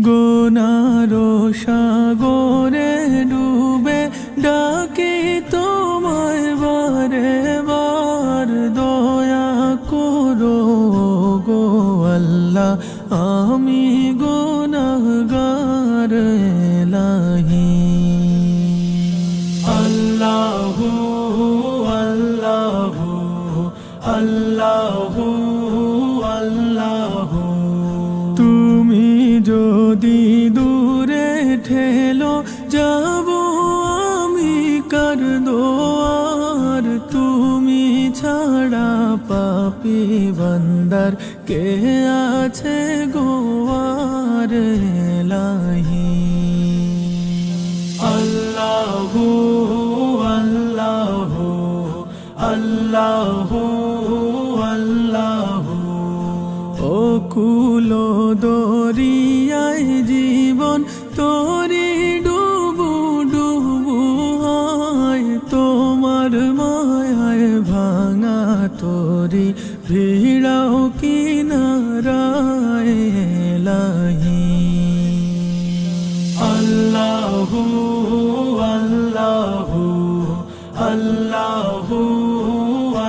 গুনার সাগরে ডুবে ডাকি তোমায় বারে বার, দয়া করো গো আল্লাহ, আমি গুনাহগার এলাহি। আল্লাহু আল্লাহু আল্লাহু আল্লাহু, তুমি যদি দূরে ঠেলো যাব আমি কার দোয়ার, তুমি ছাড়া পাপী বান্দার কে আছে গোয়ার এলাহি। আল্লাহু আল্লাহু আল্লাহু আল্লাহু, অকুল দরিয়ায় জীবন তোরি ডুবু ডুবু হয়, তোমার মায়ায় ভাঙা তোরি ভিড়াও কিনারায় এলাহি। আল্লাহু আল্লাহু আল্লাহু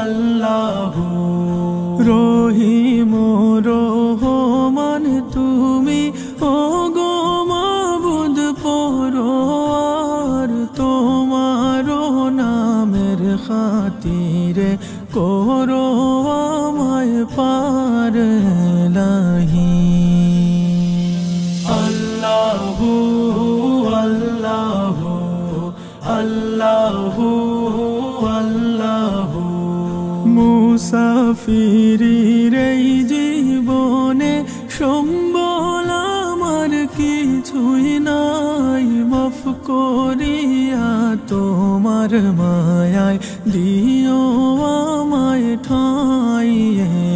আল্লাহু, রহিম রহমান তুমি ও গো মাবুদ পরওয়ার, তোমার নামের খাতিরে করো আমায় পার এলাহি। আল্লাহু আল্লাহু আল্লাহু আল্লাহু, মুসাফিরির এই জীবনে সম্বল আমার কিছুই নাই, মাফ করিয়া তোমার মায়ায় দিও আমায় ঠাঁই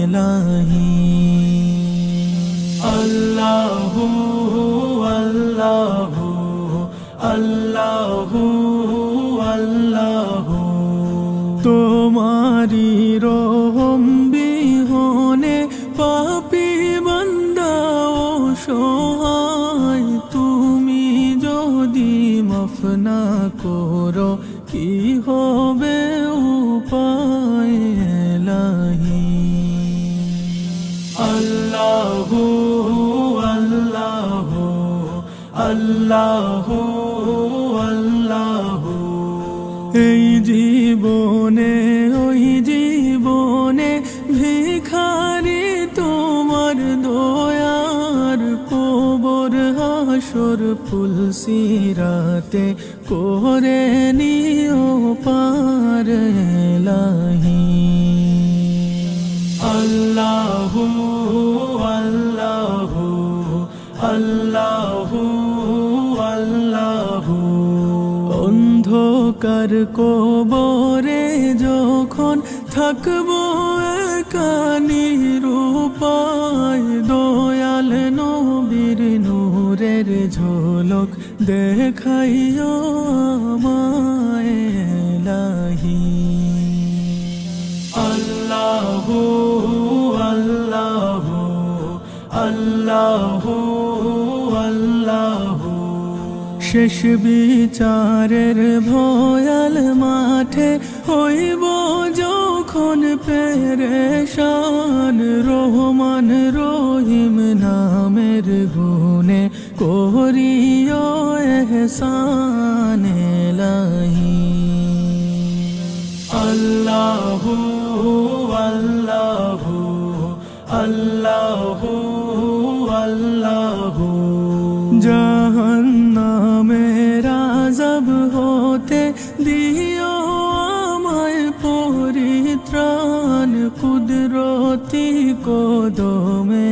এলাহি। আল্লাহু আল্লাহু আল্লাহু আল্লাহু, তোমারি রহম বিহনে পাপী বান্দা অসহায়, তুমি যদি মাফ না করো কি হবে উপায় এলাহি। আল্লাহু আল্লাহু আল্লাহু আল্লাহু, এই জীবনে ওই জীবনে ভিখারি তোমার দয়ার, কবর হাসর ফুলসিরাতে করে নিও পার এলাহি। আল্লাহু আল্লাহু আল্লাহু আল্লাহু, অন্ধকার কবরে যখন থাকবো একা নিরুপায়, দয়াল নবীর নূরের ঝলক দেখাইও আমায় এলাহি। আল্লাহু আল্লাহু আল্লাহু আল্লাহু, শেষ বিচারের ভয়াল মাঠে হইব যখন পেরেশান, রহমান রহিম নামের গুণে করিও এহসান এলাহি। আল্লাহু আল্লাহু আল্লাহু আল্লাহু, জাহান্নামের আযাব হতে দিও আমায় পরিত্রাণ, কুদরতি কদমে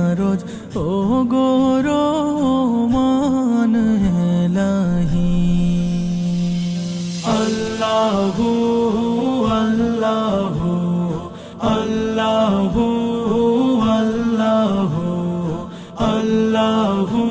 আরজ ও গো রহমান এলাহি। আল্লাহু আল্লাহু আল্লাহু আল্লাহু আল্লাহু